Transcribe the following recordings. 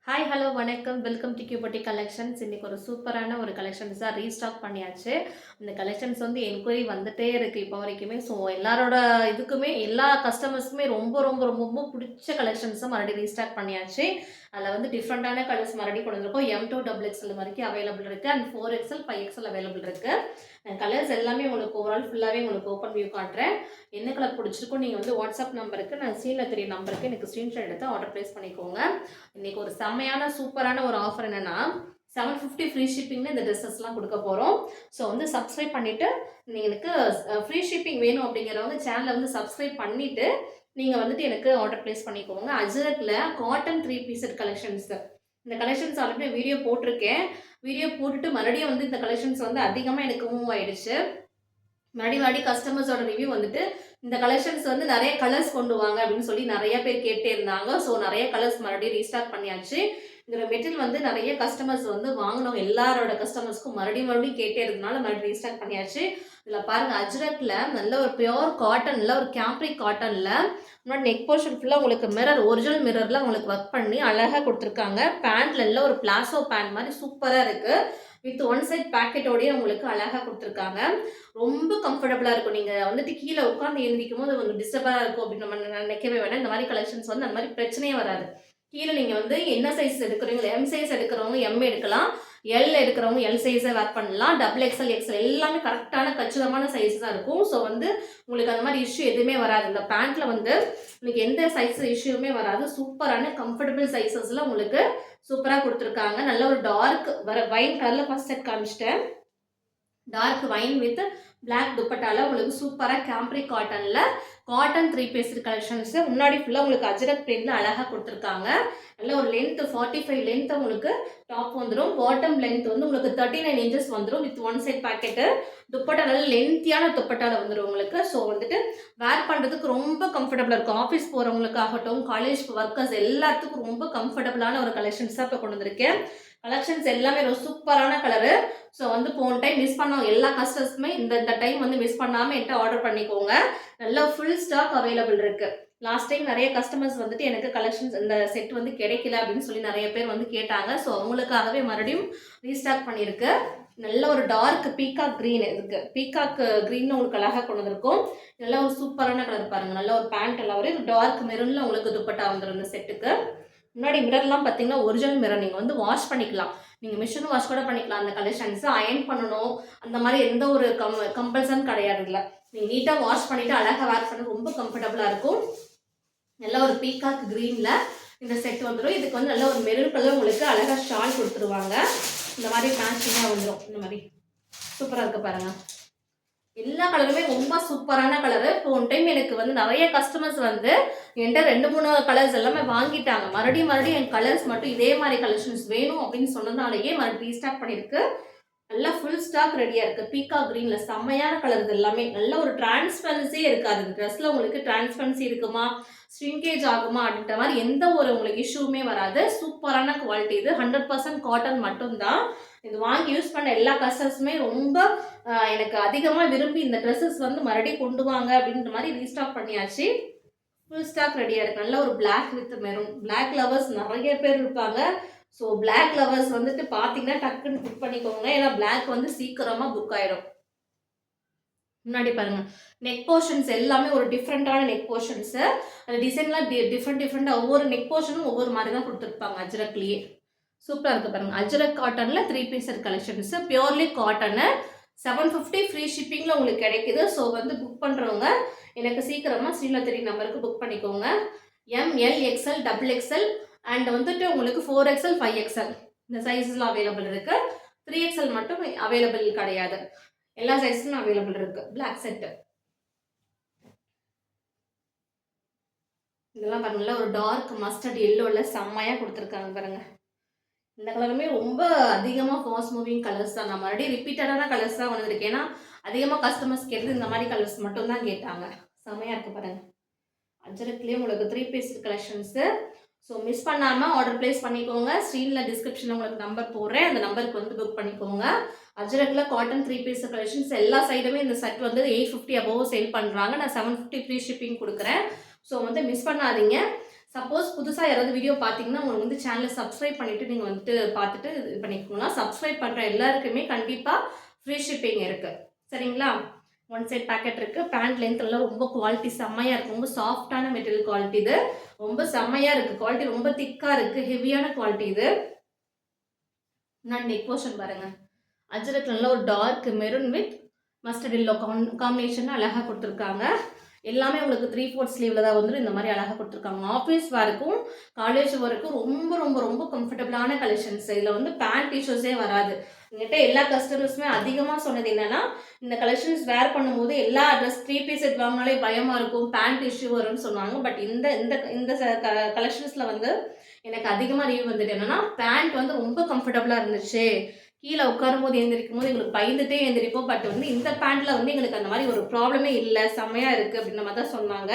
Hi hello வணக்கம் welcome to கியூபட்டி collections. இன்றைக்கி ஒரு சூப்பரான ஒரு கலெக்ஷன்ஸாக ரீஸ்டாக் பண்ணியாச்சு. இந்த கலெக்ஷன்ஸ் வந்து என்கொயரி வந்துட்டே இருக்குது இப்போ வரைக்குமே. ஸோ எல்லாரோட இதுக்குமே எல்லா கஸ்டமர்ஸுக்குமே ரொம்ப ரொம்ப ரொம்ப ரொம்ப பிடிச்ச கலெக்ஷன்ஸை மறுபடியும் ரீஸ்டாக் பண்ணியாச்சு. அதில் வந்து டிஃப்ரெண்ட்டான கலர்ஸ் மறுபடியும் கொண்டு வந்திருக்கோம். M2 XXL வரைக்கும் அவைலபிள் இருக்குது அண்ட் 4XL 5XL அவைலபிள் இருக்குது. கலர்ஸ் எல்லாமே உங்களுக்கு ஓவரால் ஃபுல்லாகவே உங்களுக்கு ஓப்பன் வியூ காட்டுறேன். என்ன கலர் பிடிச்சிருக்கோ நீங்கள் வந்து வாட்ஸ்அப் நம்பருக்கு நான் சீனில் தெரிய நம்பருக்கு எனக்கு ஸ்க்ரீன்ஷாட் எடுத்து ஆர்டர் ப்ளேஸ் பண்ணிக்கோங்க. இன்னைக்கு ஒரு செம்மையான சூப்பரான ஒரு ஆஃபர் என்னன்னா 750 ஃப்ரீ ஷிப்பிங்னு இந்த ட்ரெஸ்ஸஸ்லாம் கொடுக்க போகிறோம். ஸோ வந்து சப்ஸ்கிரைப் பண்ணிவிட்டு எனக்கு ஃப்ரீ ஷிப்பிங் வேணும் அப்படிங்கிறவங்க சேனலை வந்து சப்ஸ்கிரைப் பண்ணிவிட்டு நீங்கள் வந்துட்டு எனக்கு ஆர்டர் ப்ளேஸ் பண்ணிக்கோங்க. அஜரக்கில் காட்டன் 3 பீஸட் கலெக்ஷன்ஸ். இந்த கலெக்ஷன்ஸ் ஆல்ரெடி வீடியோ போட்டிருக்கேன். வீடியோ போட்டுட்டு மறுபடியும் வந்து இந்த கலெக்ஷன்ஸ் வந்து அதிகமாக எனக்கு மூவ் ஆயிடுச்சு. மறுபடியும் கஸ்டமர்ஸோட ரிவ்யூ வந்துட்டு இந்த கலெக்ஷன்ஸ் வந்து நிறைய கலர்ஸ் கொண்டு வாங்க அப்படின்னு சொல்லி நிறைய பேர் கேட்டே இருந்தாங்க. ஸோ நிறைய கலர்ஸ் மறுபடியும் ரீஸ்டாக் பண்ணியாச்சு. இந்த மெட்டீரியல் வந்து நிறைய கஸ்டமர்ஸ் வந்து வாங்கினவங்க எல்லாரோட கஸ்டமர்ஸ்க்கும் மறுபடியும் கேட்டே இருந்தனால மறுபடியும் ரீஸ்டாக் பண்ணியாச்சு. இதில் பாருங்கள், அஜ்ரக்கில் நல்ல ஒரு பியோர் காட்டனில் ஒரு கேம்ப்ரிக் காட்டனில் முன்னாடி நெக் போர்ஷன் ஃபுல்லாக உங்களுக்கு மிரர் ஒரிஜினல் மிரரில் உங்களுக்கு ஒர்க் பண்ணி அழகாக கொடுத்துருக்காங்க. பேண்ட்ல எல்லாம் ஒரு பிளாசோ பேண்ட் மாதிரி சூப்பராக இருக்குது. வித் ஒன் சைட் பேக்கெட்டோடய உங்களுக்கு அழகாக கொடுத்துருக்காங்க. ரொம்ப கம்ஃபர்டபுளாக இருக்கும். நீங்கள் வந்துட்டு கீழே உட்காந்து எழுந்திரிக்கும் போது கொஞ்சம் டிஸ்டர்பாக இருக்கும் அப்படின்னு நம்ம நினைக்கவே வேணாம். இந்த மாதிரி கலெக்ஷன்ஸ் வந்து அந்த மாதிரி பிரச்சனையே வராது. கீழே நீங்கள் வந்து என்ன சைஸ் எடுக்கிறீங்களோ எம் சைஸ் எடுக்கிறவங்க எம் எடுக்கலாம், எல் எடுக்கிறவங்க எல் சைஸை வேர் பண்ணலாம். XXL XL எல்லாமே கரெக்டான கச்சிதமான சைஸ் தான் இருக்கும். ஸோ வந்து உங்களுக்கு அந்த மாதிரி இஷ்யூ எதுவுமே வராது. இந்த பேண்ட்டில் வந்து உங்களுக்கு எந்த சைஸ் இஷ்யூமே வராது. சூப்பரான கம்ஃபர்டபுள் சைஸஸில் உங்களுக்கு சூப்பராக கொடுத்துருக்காங்க. நல்ல ஒரு டார்க் வைன் கலரில் ஃபர்ஸ்ட் செட் காமிச்சிட்டேன். டார்க் வைன் வித் பிளாக் துப்பட்டால உங்களுக்கு சூப்பராக கேம்ப்ரிக் காட்டனில் காட்டன் 3 பீஸ் கலெக்ஷன்ஸ். முன்னாடி ஃபுல்லாக உங்களுக்கு அஜரக் பிரிண்ட்ல அழகாக கொடுத்துருக்காங்க. நல்ல ஒரு லென்த் 45 லென்த் உங்களுக்கு டாப் வந்துடும். பாட்டம் லென்த் வந்து உங்களுக்கு 39 இன்ச்சஸ் வந்துடும் with one side pocket. Dupatta நல்ல லென்த்தியான துப்பட்டால வந்துடும் உங்களுக்கு. ஸோ வந்துட்டு வேர் பண்ணுறதுக்கு ரொம்ப கம்ஃபர்டபுளாக இருக்கும். ஆஃபீஸ் போகிறவங்களுக்காகட்டும், காலேஜ் ஒர்க்கர்ஸ் எல்லாத்துக்கும் ரொம்ப கம்ஃபர்டபுளான ஒரு கலெக்ஷன்ஸாக இப்போ கொண்டு வந்திருக்கேன். கலெக்ஷன்ஸ் எல்லாமே ஒரு சூப்பரான கலரு. ஸோ வந்து போன டைம் மிஸ் பண்ணவங்க எல்லா கஸ்டமர்ஸுமே இந்த டைம் வந்து மிஸ் பண்ணாமல் என்கிட்ட ஆர்டர் பண்ணிக்கோங்க. நல்லா ஃபுல் ஸ்டாக் அவைலபிள் இருக்கு. லாஸ்ட் டைம் நிறைய கஸ்டமர்ஸ் வந்துட்டு எனக்கு கலெக்ஷன்ஸ் இந்த செட் வந்து கிடைக்கல அப்படின்னு சொல்லி நிறைய பேர் வந்து கேட்டாங்க. ஸோ அவங்களுக்காகவே மறுபடியும் ரீஸ்டாக் பண்ணியிருக்கு. நல்ல ஒரு டார்க் பீகாக் க்ரீன் இருக்கு. பீகாக் க்ரீன் உங்களுக்கு அழகாக கொண்டு வந்திருக்கும். நல்ல ஒரு சூப்பரான கலர் பாருங்க. நல்ல ஒரு பேண்ட் எல்லாம் வரும். டார்க் மெரூன்ல உங்களுக்கு துப்பட்டா வந்துடும் இந்த செட்டுக்கு. முன்னாடி மிரர்லாம் பார்த்தீங்கன்னா ஒரிஜினல் மிரர். நீங்கள் வந்து வாஷ் பண்ணிக்கலாம். நீங்கள் மிஷின் வாஷ் கூட பண்ணிக்கலாம். அந்த கலெக்ஷன்ஸ் அயன் பண்ணணும் அந்த மாதிரி எந்த ஒரு கம்பல்சன் கிடையாது. இல்லை, நீங்கள் நீட்டாக வாஷ் பண்ணிவிட்டு அழகாக வேர் பண்ண ரொம்ப கம்ஃபர்டபுளாக இருக்கும். நல்ல ஒரு பீகாக் க்ரீனில் இந்த செட் வந்துடும். இதுக்கு வந்து நல்ல ஒரு மெரூன் கலர் உங்களுக்கு அழகாக ஷால் கொடுத்துருவாங்க. இந்த மாதிரி மேட்சிங்காக வந்துடும். இந்த மாதிரி சூப்பராக இருக்குது பாருங்கள். எல்லா கலருமே ரொம்ப சூப்பரான கலரு. போன டைம் எனக்கு வந்து நிறைய கஸ்டமர்ஸ் வந்து என்கிட்ட 2-3 கலர்ஸ் எல்லாமே வாங்கிட்டாங்க. மறுபடியும் என் கலர்ஸ் மட்டும் இதே மாதிரி கலெக்ஷன்ஸ் வேணும் அப்படின்னு சொன்னதுனாலேயே மறுபடியும் ரீஸ்டாக் பண்ணியிருக்கு. நல்லா ஃபுல் ஸ்டாக் ரெடியாக இருக்குது. பீகாக் க்ரீனில் செம்மையான கலர். இது எல்லாமே நல்ல ஒரு டிரான்ஸ்பரன்சியே இருக்காது. இந்த ட்ரெஸ்ஸில் உங்களுக்கு டிரான்ஸ்பரன்சி இருக்குமா, ஸ்ட்ரிங்கேஜ் ஆகுமா அப்படின்ற மாதிரி எந்த ஒரு உங்களுக்கு இஷ்யூமே வராது. சூப்பரான குவாலிட்டி. இது 100% காட்டன் மட்டும்தான். இது வாங்கி யூஸ் பண்ண எல்லா கஸ்டமர்ஸுமே ரொம்ப எனக்கு அதிகமாக விரும்பி இந்த ட்ரெஸ்ஸஸ் வந்து மறுபடியும் கொண்டு வாங்க அப்படின்ற மாதிரி ரீஸ்டாக் பண்ணியாச்சு. ஃபுல் ஸ்டாக் ரெடியாக இருக்குது. நல்ல ஒரு black with maroon. Black lovers நிறைய பேர் இருப்பாங்க. ஸோ பிளாக் லவர்ஸ் வந்துட்டு பார்த்தீங்கன்னா டக்குன்னு புக் பண்ணிக்கோங்க. ஏன்னா பிளாக் வந்து சீக்கிரமாக புக் ஆகிடும். முன்னாடி பாருங்க, நெக் போர்ஷன்ஸ் எல்லாமே ஒரு டிஃப்ரெண்டான நெக் போர்ஷன்ஸு. அந்த டிசைன்லாம் டிஃப்ரெண்டாக ஒவ்வொரு நெக் போர்ஷனும் ஒவ்வொரு மாதிரி தான் கொடுத்துருப்பாங்க அஜரக்லேயே. சூப்பராக இருக்குது பாருங்கள். அஜரக் காட்டனில் 3 பீஸர் கலெக்ஷன்ஸு. பியோர்லி காட்டனு 750 ஃப்ரீ ஷிப்பிங்கில் உங்களுக்கு கிடைக்குது. ஸோ வந்து புக் பண்ணுறவங்க எனக்கு சீக்கிரமாக ஸ்ரீலத்திரி நம்பருக்கு புக் பண்ணிக்கோங்க. ML XL XXL அண்ட் வந்துட்டு உங்களுக்கு 4XL 5XL இந்த சைஸஸ்லாம் அவைலபிள் இருக்குது. 3XL மட்டும் அவைலபிள் கிடையாது. எல்லா சைஸும் அவைலபிள் இருக்குது. பிளாக் செட்டு இதெல்லாம் பாருங்களா, ஒரு டார்க் மஸ்டர்ட் எல்லோவில் செம்மையாக கொடுத்துருக்காங்க பாருங்கள். இந்த கலருமே ரொம்ப அதிகமாக ஃபாஸ்ட் மூவிங் கலர்ஸ் தான். நான் மறுபடியும் ரிப்பீட்டடான கலர்ஸ் தான் வந்திருக்கேன். ஏன்னா அதிகமாக கஸ்டமர்ஸ் கேட்டது இந்த மாதிரி கலர்ஸ் மட்டும் தான் கேட்டாங்க. செம்மையாக இருக்குது பாருங்கள். அஜரக்லேயே உங்களுக்கு 3 பீஸ் கலெக்ஷன்ஸு. ஸோ மிஸ் பண்ணாமல் ஆர்டர் ப்ளேஸ் பண்ணிக்கோங்க. ஸ்க்ரீனில் டிஸ்கிரிப்ஷனில் உங்களுக்கு நம்பர் போடுறேன். அந்த நம்பருக்கு வந்து புக் பண்ணிக்கோங்க. அஜரக்கில் காட்டன் 3 பீஸ் கலெக்ஷன்ஸ் எல்லா சைடுமே இந்த செட் வந்து 850 அபோவ் சேல் பண்ணுறாங்க. நான் 750 ஃப்ரீ ஷிப்பிங் கொடுக்குறேன். ஸோ வந்து மிஸ் பண்ணாதீங்க. சப்போஸ் புதுசாக யாராவது வீடியோ பார்த்தீங்கன்னா உங்களுக்கு வந்து சேனலை சப்ஸ்கிரைப் பண்ணிவிட்டு நீங்கள் வந்துட்டு பார்த்துட்டு இது பண்ணிக்கோங்களா. சப்ஸ்கிரைப் பண்ணுற எல்லாருக்குமே கண்டிப்பாக ஃப்ரீ ஷிப்பிங் இருக்குது. சரிங்களா? ஒன் சைட் பேக்கெட் இருக்குது. பேண்ட் லென்த்லாம் ரொம்ப குவாலிட்டி செம்மையாக இருக்குது. ரொம்ப சாஃப்டான மெட்டீரியல் குவாலிட்டி இது. ரொம்ப செம்மையாக இருக்குது. குவாலிட்டி ரொம்ப திக்காக இருக்குது. ஹெவியான குவாலிட்டி இது. நான் நெக் போர்ஷன் பாருங்கள். அஜரக்ல ஒரு dark maroon with mustard yellow combination அழகாக கொடுத்துருக்காங்க. எல்லாமே உங்களுக்கு 3/4 ஸ்லீவில் தான் வந்து இந்த மாதிரி அழகாக கொடுத்துருக்காங்க. ஆஃபீஸ் வேருக்கும் காலேஜ் வரைக்கும் ரொம்ப ரொம்ப ரொம்ப கம்ஃபர்டபுளான கலெக்ஷன்ஸ். இதில் வந்து பேண்ட் இஷ்யூஸே வராது. என்கிட்ட எல்லா கஸ்டமர்ஸுமே அதிகமாக சொன்னது என்னென்னா, இந்த கலெக்ஷன்ஸ் வேர் பண்ணும்போது எல்லா ட்ரெஸ் 3 பீஸ் செட் வாங்கினாலே பயமாக இருக்கும், பேண்ட் இஷ்யூ வரும்னு சொன்னாங்க. பட் இந்த இந்த இந்த கலெக்ஷன்ஸில் வந்து எனக்கு அதிகமாக ரிவ்யூ வந்துட்டு என்னென்னா, பேண்ட் வந்து ரொம்ப கம்ஃபர்டபுளாக இருந்துச்சு. கீழே உட்காரும் போது எழுந்திரிக்கும் போது எங்களுக்கு பயந்துட்டே எழுந்திரிப்போம். பட் வந்து இந்த பேண்ட்டில் வந்து எங்களுக்கு அந்த மாதிரி ஒரு ப்ராப்ளமே இல்லை, செம்மையாக இருக்குது அப்படின்ற மாதிரி தான் சொன்னாங்க.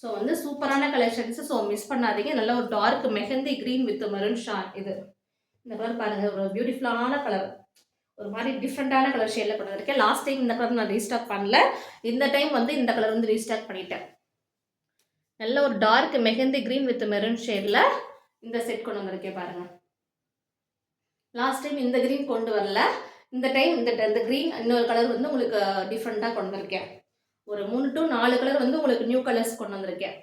ஸோ வந்து சூப்பரான கலெக்ஷன்ஸு. ஸோ மிஸ் பண்ணாதீங்க. நல்ல ஒரு dark mehndi green with maroon இது. இந்த கலர் பாருங்கள், ஒரு பியூட்டிஃபுல்லான கலர், ஒரு மாதிரி டிஃப்ரெண்ட்டான கலர் ஷேடில் கொண்டு வந்திருக்கேன். லாஸ்ட் டைம் இந்த கலர் நான் ரீஸ்டாக் பண்ணல. இந்த டைம் வந்து இந்த கலர் வந்து ரீஸ்டாக் பண்ணிட்டேன். நல்ல ஒரு dark mehndi green with maroon ஷேடில் இந்த செட் கொண்டு வந்திருக்கேன் பாருங்கள். லாஸ்ட் டைம் இந்த க்ரீன் கொண்டு வரல. இந்த டைம் இந்த க்ரீன் இன்னொரு கலர் வந்து உங்களுக்கு டிஃப்ரெண்ட்டாக கொண்டு வந்திருக்கேன். ஒரு 3 to 4 கலர் வந்து உங்களுக்கு நியூ கலர்ஸ் கொண்டு வந்திருக்கேன்.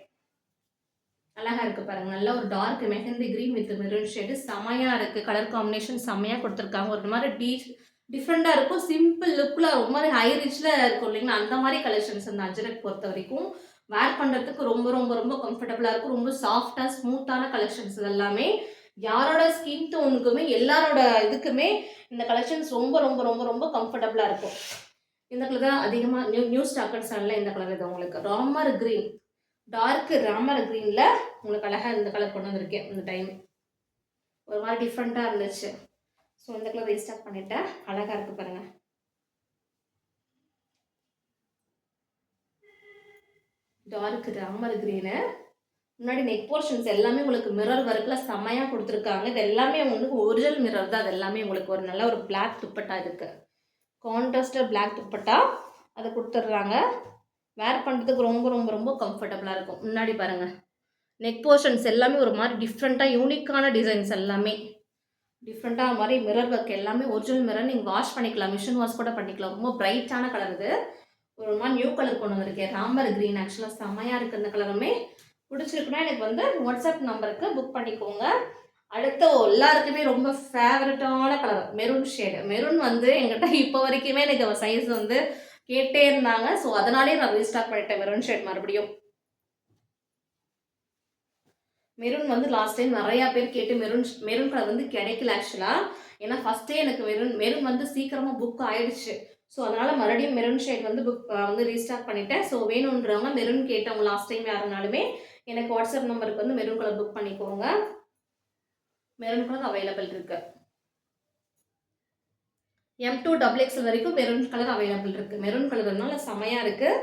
அழகாக இருக்குது பாருங்கள். நல்ல ஒரு dark mehndi green with maroon shade செம்மையாக இருக்குது. கலர் காம்பினேஷன் செம்மையாக கொடுத்துருக்காங்க. ஒரு மாதிரி டிஃப்ரெண்ட்டாக இருக்கும். சிம்பிள் லுக்கில் ஒரு மாதிரி ஹை ரிச்சில் இருக்கும் இல்லைங்களா, அந்த மாதிரி கலெக்ஷன்ஸ் அந்த அஜரக் பொறுத்த வரைக்கும் வேர் பண்ணுறதுக்கு ரொம்ப ரொம்ப ரொம்ப கம்ஃபர்டபுளாக இருக்கும். ரொம்ப சாஃப்டாக ஸ்மூத்தான கலெக்ஷன்ஸ் எல்லாமே. யாரோட ஸ்கின் டோனுக்குமே எல்லாரோட இதுக்குமே இந்த கலெக்ஷன்ஸ் ரொம்ப ரொம்ப ரொம்ப ரொம்ப கம்ஃபர்டபுளாக இருக்கும். இந்த கலர் தான் அதிகமாக நியூ ஸ்டாக்கர்ஸ் சேனலில் இந்த கலர் இது உங்களுக்கு ராமர் க்ரீன், டார்க் ராமர் க்ரீனில் உங்களுக்கு அழகாக இந்த கலர் கொண்டு வந்திருக்கேன். இந்த டைம் ஒரு மாதிரி டிஃப்ரெண்ட்டாக இருந்துச்சு. ஸோ இந்த கலர் ரீஸ்டாக் பண்ணிட்டேன். அழகாக இருக்குது பாருங்கள். Dark Ramar green. முன்னாடி நெக் போர்ஷன்ஸ் எல்லாமே உங்களுக்கு மிரர் ஒர்க்கில் செம்மையாக கொடுத்துருக்காங்க. இது எல்லாமே உங்களுக்கு ஒரிஜினல் மிரர் தான். அது எல்லாமே உங்களுக்கு ஒரு நல்ல ஒரு பிளாக் துப்பட்டா இருக்குது. கான்ட்ராஸ்டர் பிளாக் துப்பட்டா அதை கொடுத்துட்றாங்க. வேர் பண்ணுறதுக்கு ரொம்ப ரொம்ப ரொம்ப கம்ஃபர்டபுளாக இருக்கும். முன்னாடி பாருங்கள், நெக் போர்ஷன்ஸ் எல்லாமே ஒரு மாதிரி டிஃப்ரெண்ட்டாக யூனிக்கான டிசைன்ஸ் எல்லாமே டிஃப்ரெண்ட்டாக மாதிரி மிரர் ஒர்க் எல்லாமே ஒரிஜினல் மிரர். நீங்கள் வாஷ் பண்ணிக்கலாம், மிஷின் வாஷ் கூட பண்ணிக்கலாம். ரொம்ப பிரைட்டான கலர் இது. ஒரு மாதிரி நியூ கலர் கொண்டு வந்திருக்கேன், ராமர் க்ரீன். ஆக்சுவலாக செம்மையாக இருக்குது. இந்த கலருமே பிடிச்சிருக்குன்னா எனக்கு வந்து வாட்ஸ்அப் நம்பருக்கு புக் பண்ணிக்கோங்க. அடுத்து எல்லாருக்குமே ரொம்ப ஃபேவரட்டான கலர் மெரூன் ஷேடு. மெரூன் வந்து எங்கிட்ட இப்போ வரைக்குமே எனக்கு சைஸ் வந்து கேட்டே இருந்தாங்க. ஸோ அதனாலே நான் ரீஸ்டாக் பண்ணிட்டேன் மெரூன் ஷேட் மறுபடியும். மெரூன் வந்து லாஸ்ட் டைம் நிறையா பேர் கேட்டு மெரூன் கலர் வந்து கிடைக்கல ஆக்சுவலாக. ஏன்னா ஃபஸ்ட்டே எனக்கு மெரூன் வந்து சீக்கிரமாக புக் ஆயிடுச்சு. ஸோ அதனால் மறுபடியும் மெரூன் ஷேட் வந்து புக் வந்து ரீஸ்டாக் பண்ணிட்டேன். ஸோ வேணுன்றவங்க மெரூன் கேட்டவங்க லாஸ்ட் டைம் யாருனாலுமே எனக்கு வாட்ஸ்அப் நம்பருக்கு வந்து மெரூன் கலர் புக் பண்ணிக்கோங்க. மெரூன் கலர் அவைலபிள் இருக்குது. M2XXL வரைக்கும் மெரூன் கலர் அவைலபிள் இருக்குது. மெரூன் கலர்னால செமையாக இருக்குது.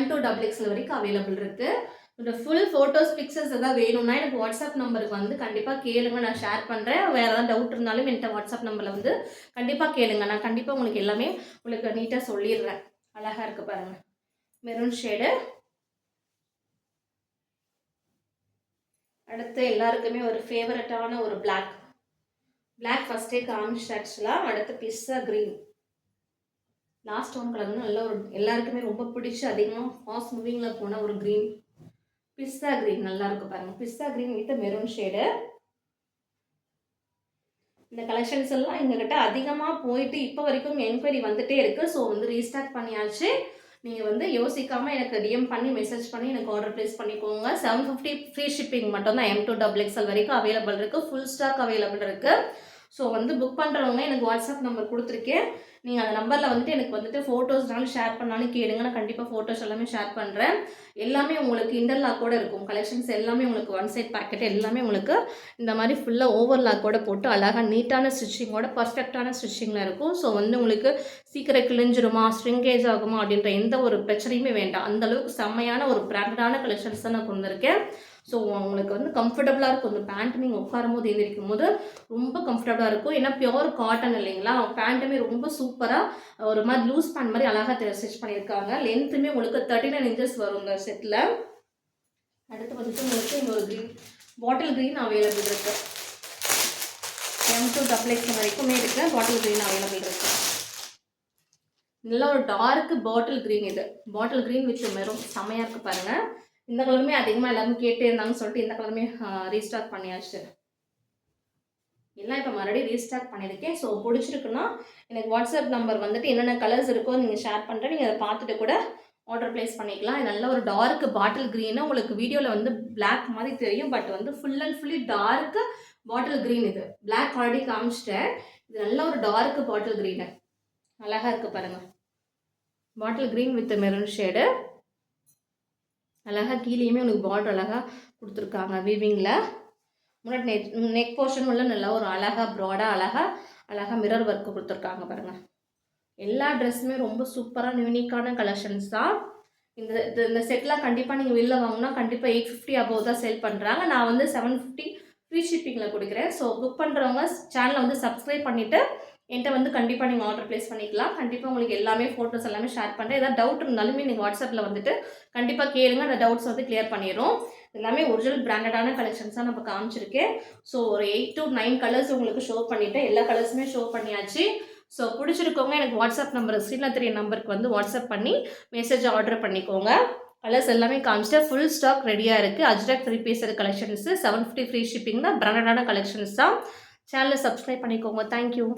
M2XXL வரைக்கும் அவைலபிள் இருக்குது. இந்த ஃபுல் ஃபோட்டோஸ் பிக்சர்ஸ் எதாவது வேணும்னா எனக்கு வாட்ஸ்அப் நம்பருக்கு வந்து கண்டிப்பாக கேளுங்க, நான் ஷேர் பண்ணுறேன். வேறு ஏதாவது டவுட் இருந்தாலும் என்கிட்ட வாட்ஸ்அப் நம்பரில் வந்து கண்டிப்பாக கேளுங்க. நான் கண்டிப்பாக உங்களுக்கு எல்லாமே உங்களுக்கு நீட்டாக சொல்லிடுறேன். அழகாக இருக்குது பாருங்கள் மெரூன் ஷேடு. அடுத்து எல்லாருக்குமே ஒரு ஃபேவரட்டான ஒரு பிளாக் ஃபஸ்ட்டே காமிச்சு ஆக்சுவலாக. அடுத்து pizza green, last one colour வந்து நல்ல ஒரு எல்லாருக்குமே ரொம்ப பிடிச்சி அதிகமாக ஃபாஸ்ட் மூவிங்கில் போன ஒரு க்ரீன், பிஸ்ஸா க்ரீன். நல்லா இருக்கும் பாருங்கள். Pizza green with maroon shade. இந்த கலெக்ஷன்ஸ் எல்லாம் எங்ககிட்ட அதிகமாக போயிட்டு இப்போ வரைக்கும் என்கொயரி வந்துகிட்டே இருக்குது. ஸோ வந்து ரீஸ்டார்ட் பண்ணியாச்சு. நீங்கள் வந்து யோசிக்காமல் எனக்கு டிஎம் பண்ணி மெசேஜ் பண்ணி எனக்கு ஆர்டர் ப்ளேஸ் பண்ணிக்கோங்க. 750 ஃப்ரீ ஷிப்பிங் மட்டும்தான். M2XXL வரைக்கும் அவைலபிள் இருக்குது. ஃபுல் ஸ்டாக் அவைலபிள் இருக்குது. ஸோ வந்து புக் பண்ணுறவங்க எனக்கு வாட்ஸ்அப் நம்பர் கொடுத்துருக்கேன். நீங்கள் அந்த நம்பரில் வந்துட்டு எனக்கு வந்துட்டு ஃபோட்டோஸ்னாலும் ஷேர் பண்ணாலும் கேளுங்க. நான் கண்டிப்பாக ஃபோட்டோஸ் எல்லாமே ஷேர் பண்ணுறேன். எல்லாமே உங்களுக்கு இன்டர்லாக் கூட இருக்கும். கலெக்ஷன்ஸ் எல்லாமே உங்களுக்கு ஒன் சைட் பேக்கெட் எல்லாமே உங்களுக்கு இந்த மாதிரி ஃபுல்லாக ஓவர்லாக் கூட போட்டு அழகாக நீட்டான ஸ்டிச்சிங்கோட பர்ஃபெக்டான ஸ்டிச்சிங்கில் இருக்கும். ஸோ வந்து உங்களுக்கு சீக்கிரம் கிழிஞ்சிருமா, ஸ்ட்ரிங்கேஜ் ஆகுமா அப்படின்ற எந்த ஒரு பிரச்சனையுமே வேண்டாம். அந்தளவுக்கு செம்மையான ஒரு பிராண்டடான கலெக்ஷன்ஸ் தான் நான் கொண்டு வந்திருக்கேன். ஸோ உங்களுக்கு வந்து கம்ஃபர்டபுளாக இருக்கும். இந்த பேண்ட் நீங்கள் உட்காரும் போது எழுந்திரிக்கும் போது ரொம்ப கம்ஃபர்டபுளாக இருக்கும். ஏன்னா பியோர் காட்டன் இல்லைங்களா, பேண்ட்டுமே ரொம்ப சூப்பராக ஒரு மாதிரி லூஸ் பேண்ட் மாதிரி அழகாக ஸ்டிச் பண்ணியிருக்காங்க. லென்த்துமே உங்களுக்கு 39 inches வரும் இந்த செட்டில். அடுத்து வந்துட்டு உங்களுக்கு இங்கே ஒரு க்ரீன் பாட்டில் க்ரீன் அவைலபிள் இருக்குது. M2 XXL வரைக்குமே இருக்குது. பாட்டில் க்ரீன் அவைலபிள் இருக்குது. நல்ல ஒரு டார்க் பாட்டில் க்ரீன். இது பாட்டில் க்ரீன் வித் மெரூன் செம்மையாக இருக்குது பாருங்கள். இந்த கலருமே அதிகமாக எல்லாரும் கேட்டே இருந்தாங்கன்னு சொல்லிட்டு இந்த கலருமே ரீஸ்டாக் பண்ணியாச்சு. எல்லாம் இப்போ மறுபடியும் ரீஸ்டாக் பண்ணியிருக்கேன். ஸோ பிடிச்சிருக்குன்னா எனக்கு வாட்ஸ்அப் நம்பர் வந்துட்டு என்னென்ன கலர்ஸ் இருக்கோ நீங்கள் ஷேர் பண்ணுறேன். நீங்கள் அதை பார்த்துட்டு கூட ஆர்டர் ப்ளேஸ் பண்ணிக்கலாம். இது நல்ல ஒரு டார்க் பாட்டில் க்ரீனு. உங்களுக்கு வீடியோவில் வந்து பிளாக் மாதிரி தெரியும், பட் வந்து full and fully dark bottle green. இது பிளாக் ஆல்ரெடி காமிச்சிட்டேன். இது நல்ல ஒரு டார்க் பாட்டில் க்ரீனு, அழகாக இருக்குது பாருங்கள். Bottle green with maroon shade. அழகாக கீழேயுமே உங்களுக்கு பார்டர் அழகாக கொடுத்துருக்காங்க வீவிங்கில். முன்னாடி நெக் போர்ஷன் உள்ள நல்லா ஒரு அழகாக ப்ராடாக அழகாக மிரர் ஒர்க்கு கொடுத்துருக்காங்க பாருங்கள். எல்லா ட்ரெஸ்ஸுமே ரொம்ப சூப்பரான யூனிக்கான கலெக்ஷன்ஸ் தான். இந்த செட்லாம் கண்டிப்பாக நீங்கள் வெளில வாங்கினா கண்டிப்பாக 850 அபோவ் தான் சேல் பண்ணுறாங்க. நான் வந்து 750 ஃப்ரீ ஷிப்பிங்கில் கொடுக்குறேன். ஸோ புக் பண்ணுறவங்க சேனலை வந்து சப்ஸ்கிரைப் பண்ணிவிட்டு என்கிட்ட வந்து கண்டிப்பாக நீங்கள் ஆர்டர் ப்ளேஸ் பண்ணிக்கலாம். கண்டிப்பாக உங்களுக்கு எல்லாமே ஃபோட்டோஸ் எல்லாமே ஷேர் பண்ணுறேன். ஏதாவது டவுட் இருந்தாலுமே நீங்கள் வாட்ஸ்அப்பில் வந்துட்டு கண்டிப்பாக கேளுங்க. அந்த டவுட்ஸ் வந்து கிளியர் பண்ணிடுறோம். எல்லாமே ஒரிஜினல் பிராண்டடான கலெக்ஷன்ஸாக நம்ம காமிச்சிருக்கேன். ஸோ ஒரு 8 to 9 கலர்ஸ் உங்களுக்கு ஷோ பண்ணிவிட்டேன். எல்லா கலர்ஸுமே ஷோ பண்ணியாச்சு. ஸோ பிடிச்சிருக்கவங்க எனக்கு வாட்ஸ்அப் நம்பர் ஸ்க்ரீனில் தெரிய நம்பருக்கு வந்து வாட்ஸ்அப் பண்ணி மெசேஜ் ஆர்டர் பண்ணிக்கோங்க. கலர்ஸ் எல்லாமே காமிச்சிட்டு ஃபுல் ஸ்டாக் ரெடியாக இருக்குது. Ajrak 3 piece collections 750 free shipping தான். பிராண்டடான கலெக்ஷன்ஸ் தான். சேனலை சப்ஸ்கிரைப் பண்ணிக்கோங்க. தேங்க்யூ.